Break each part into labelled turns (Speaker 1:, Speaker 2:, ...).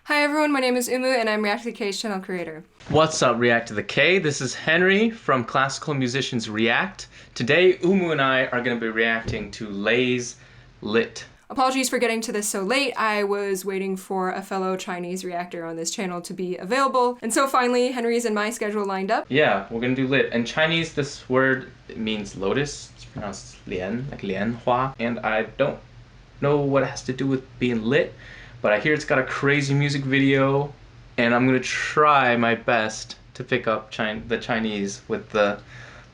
Speaker 1: Hi everyone, my name is Umu and I'm ReacttotheK's channel creator.
Speaker 2: What's up, ReacttotheK? This is Henry from Classical Musicians React. Today, Umu and I are going to be reacting to Lay's Lit.
Speaker 1: Apologies for getting to this so late. I was waiting for a fellow Chinese reactor on this channel to be available. And so finally, Henry's and my schedule lined up.
Speaker 2: Yeah, we're going to do lit. In Chinese, this word means lotus. It's pronounced lian, like lian hua. And I don't know what it has to do with being lit, but I hear it's got a crazy music video, and I'm going to try my best to pick up the Chinese with the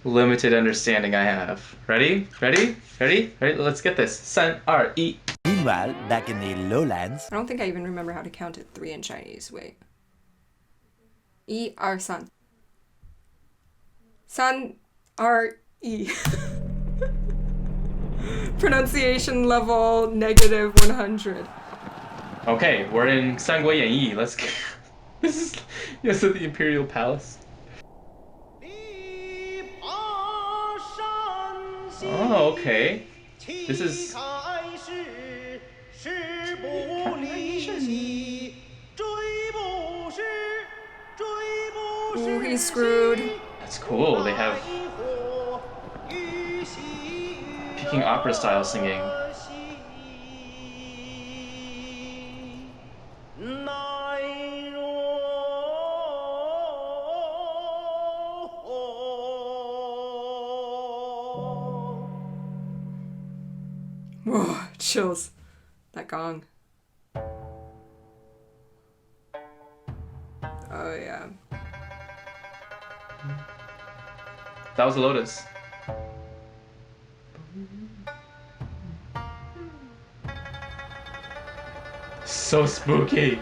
Speaker 2: limited understanding I have. Ready? Ready? Ready? Ready? Let's get this. 3, 2, 1.
Speaker 3: Meanwhile, back in the lowlands.
Speaker 1: I don't think I even remember how to count to 3 in Chinese. Wait. 1, 2, 3. 3, 2, 1. Pronunciation level -100.
Speaker 2: Okay, we're in 三国演义. Let's go. This is the Imperial Palace. Oh, okay. This is...
Speaker 1: Ooh, he's screwed.
Speaker 2: That's cool. They have Peking opera style singing.
Speaker 1: Whoa, chills. That gong. Oh yeah.
Speaker 2: That was a lotus. So spooky.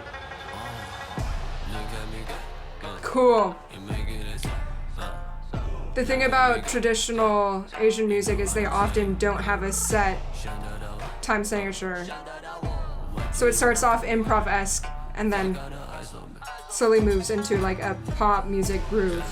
Speaker 1: Cool. The thing about traditional Asian music is they often don't have a set time signature. So it starts off improv-esque and then slowly moves into like a pop music groove.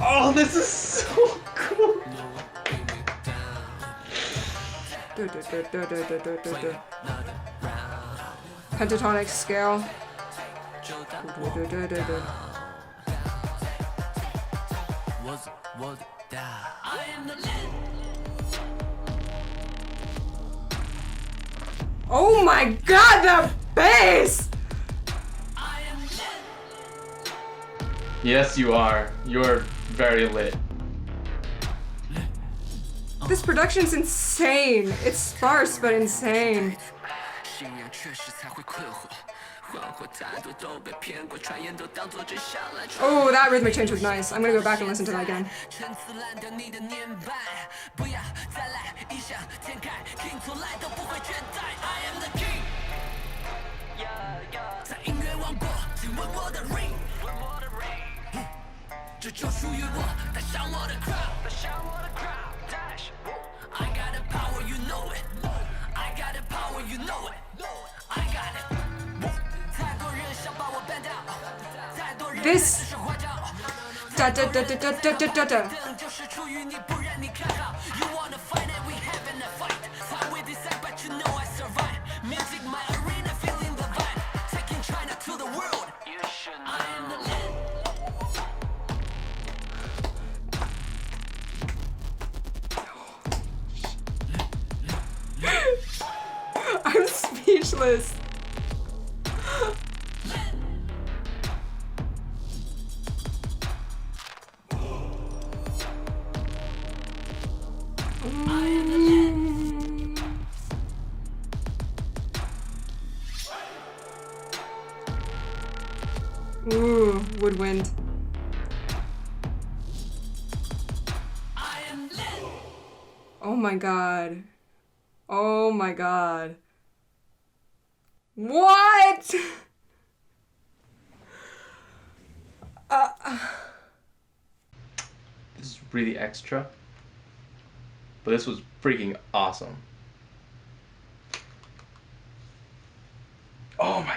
Speaker 2: Oh, this is so cool.
Speaker 1: Pentatonic scale. Oh my god, the bass!
Speaker 2: Yes, you are. You're very lit.
Speaker 1: This production's insane. It's sparse but insane. Oh, that rhythmic change was nice. I'm gonna go back and listen to that again. This da da da da da da da da da. I'm speechless. Ooh, woodwind. Oh my god. Oh my god. What?
Speaker 2: This is really extra, but this was freaking awesome. Oh my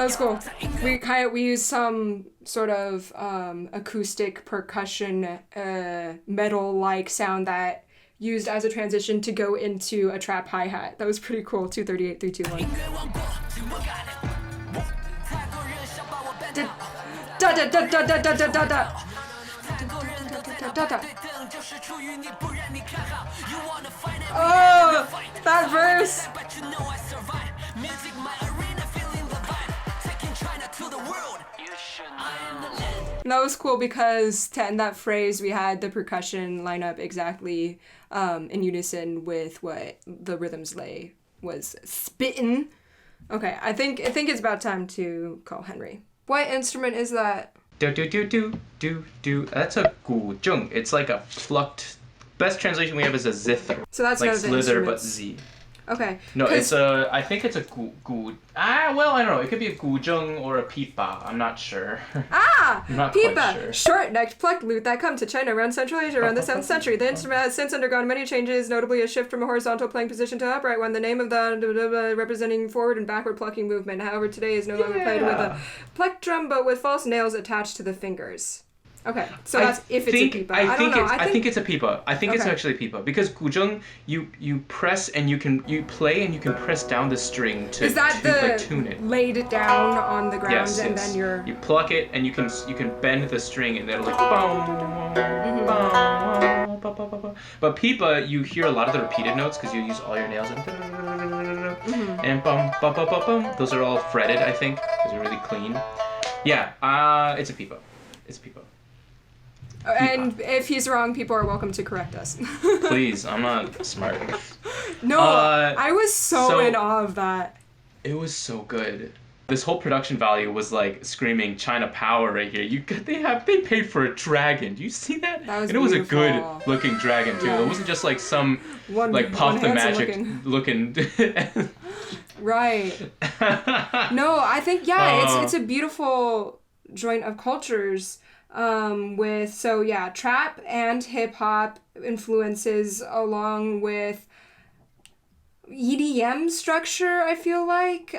Speaker 1: That was cool. We used some sort of acoustic percussion metal-like sound that used as a transition to go into a trap hi-hat. That was pretty cool. 238, 3, 2, 1. Da da da da da da da da da. Oh, that verse. And that was cool because to end that phrase, we had the percussion line up exactly in unison with what the rhythms lay was spitting. Okay, I think it's about time to call Henry. What instrument is that?
Speaker 2: Do do do do do do. That's a guzheng. It's like a plucked. Best translation we have is a zither.
Speaker 1: So that's
Speaker 2: like
Speaker 1: one of the
Speaker 2: slither but
Speaker 1: instruments.
Speaker 2: Z.
Speaker 1: Okay.
Speaker 2: No, it's a. I think it's a well, I don't know. It could be a guzheng or a pipa. I'm not sure.
Speaker 1: Ah,
Speaker 2: I'm not quite
Speaker 1: pipa,
Speaker 2: sure.
Speaker 1: short-necked plucked lute that come to China around Central Asia around the 7th century. The instrument has since undergone many changes, notably a shift from a horizontal playing position to upright one. The name of the representing forward and backward plucking movement. However, today is no longer played with a plectrum, but with false nails attached to the fingers. Okay, so that's if it's a pipa. I don't know.
Speaker 2: I think it's a pipa. I think it's
Speaker 1: Okay.
Speaker 2: actually a pipa because guzheng, you press and you play and you can press down the string to
Speaker 1: Is that
Speaker 2: like tune it.
Speaker 1: laid it down on the ground
Speaker 2: Yes,
Speaker 1: and
Speaker 2: yes.
Speaker 1: then you're...
Speaker 2: You pluck it and you can bend the string and it'll like boom, boom, ba, ba, ba, ba. But pipa, you hear a lot of the repeated notes because you use all your nails and and bum bum bum bum bum. Those are all fretted, I think, because they're really clean. Yeah, it's a pipa. It's a pipa.
Speaker 1: And if he's wrong, people are welcome to correct us.
Speaker 2: Please, I'm not smart.
Speaker 1: No, I was so in awe of that.
Speaker 2: It was so good. This whole production value was like screaming China power right here. They paid for a dragon. Do you see that?
Speaker 1: That was
Speaker 2: and it was
Speaker 1: beautiful.
Speaker 2: a good looking dragon too.
Speaker 1: Yeah.
Speaker 2: It wasn't just like some
Speaker 1: One
Speaker 2: Puff the
Speaker 1: handsome
Speaker 2: Magic looking.
Speaker 1: Right. No, I think it's a beautiful joint of cultures. With trap and hip hop influences along with EDM structure, I feel like.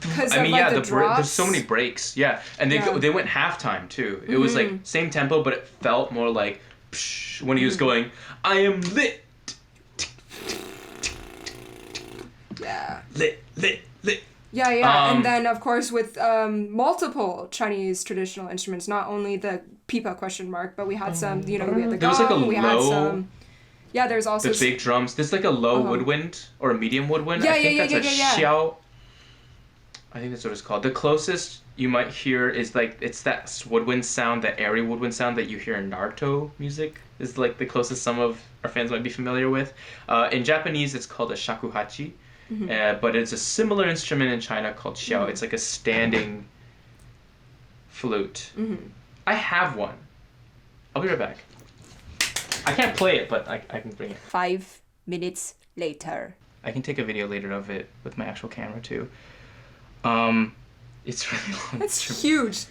Speaker 1: Because the drops.
Speaker 2: There's so many breaks. Yeah, and they went halftime too. It was like same tempo, but it felt more like psh, when he was going, I am lit.
Speaker 1: Yeah.
Speaker 2: Lit.
Speaker 1: Yeah, and then of course with multiple Chinese traditional instruments, not only the pipa question mark, but we had some, we had the
Speaker 2: There was like a
Speaker 1: gong, we had
Speaker 2: low-
Speaker 1: some. Yeah, there's also
Speaker 2: The big drums. There's like a low woodwind or a medium woodwind.
Speaker 1: Yeah,
Speaker 2: I think that's a
Speaker 1: yeah.
Speaker 2: xiao. I think that's what it's called. The closest you might hear is like it's that woodwind sound, that airy woodwind sound that you hear in Naruto music. Is like the closest some of our fans might be familiar with. In Japanese, it's called a shakuhachi. But it's a similar instrument in China called xiao. It's like a standing flute. I have one. I'll be right back. I can't play it, but I can bring it.
Speaker 1: 5 minutes later.
Speaker 2: I can take a video later of it with my actual camera too. It's really long.
Speaker 1: That's huge.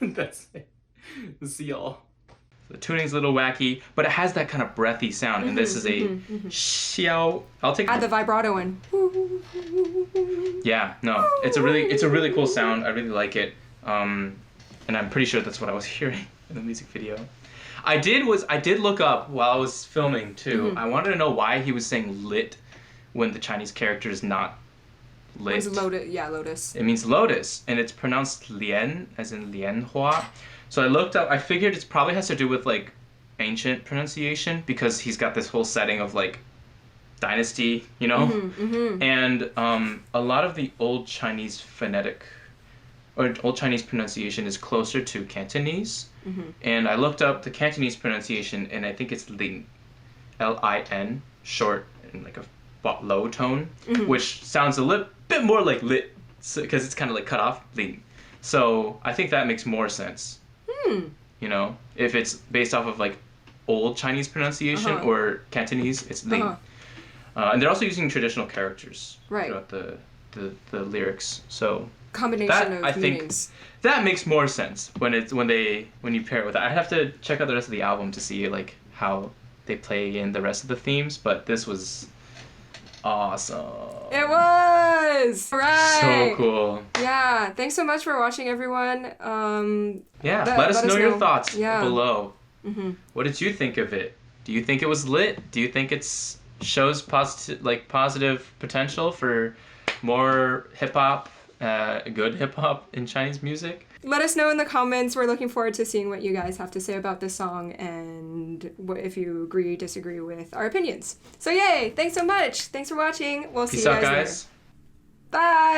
Speaker 2: That's it. See y'all. The tuning's a little wacky, but it has that kind of breathy sound, and this is a xiao. I'll take.
Speaker 1: Add the vibrato in.
Speaker 2: Yeah, no, it's a really cool sound. I really like it, and I'm pretty sure that's what I was hearing in the music video. I did look up while I was filming too. I wanted to know why he was saying lit when the Chinese character is not lit.
Speaker 1: It's lotus. Yeah, lotus.
Speaker 2: It means lotus, and it's pronounced lian, as in lianhua. So I looked up. I figured it probably has to do with like ancient pronunciation because he's got this whole setting of like dynasty, you know. And a lot of the old Chinese phonetic or old Chinese pronunciation is closer to Cantonese. And I looked up the Cantonese pronunciation, and I think it's lin, L-I-N, short and like a low tone, which sounds a little bit more like lit because it's kind of like cut off, lin. So I think that makes more sense. You know, if it's based off of like old Chinese pronunciation or Cantonese, it's lin. And they're also using traditional characters throughout the lyrics. So
Speaker 1: combination of
Speaker 2: I think
Speaker 1: meanings.
Speaker 2: that makes more sense when you pair it with it. I have to check out the rest of the album to see like how they play in the rest of the themes, but this was awesome.
Speaker 1: It was! Right!
Speaker 2: So cool.
Speaker 1: Yeah, thanks so much for watching, everyone.
Speaker 2: Yeah, let us know your thoughts below.
Speaker 1: Mm-hmm.
Speaker 2: What did you think of it? Do you think it was lit? Do you think it's shows positive potential for more hip-hop, good hip-hop in Chinese music?
Speaker 1: Let us know in the comments. We're looking forward to seeing what you guys have to say about this song and if you agree, disagree with our opinions. So yay! Thanks so much. Thanks for watching. We'll see you guys later.
Speaker 2: Peace out, guys.
Speaker 1: Bye!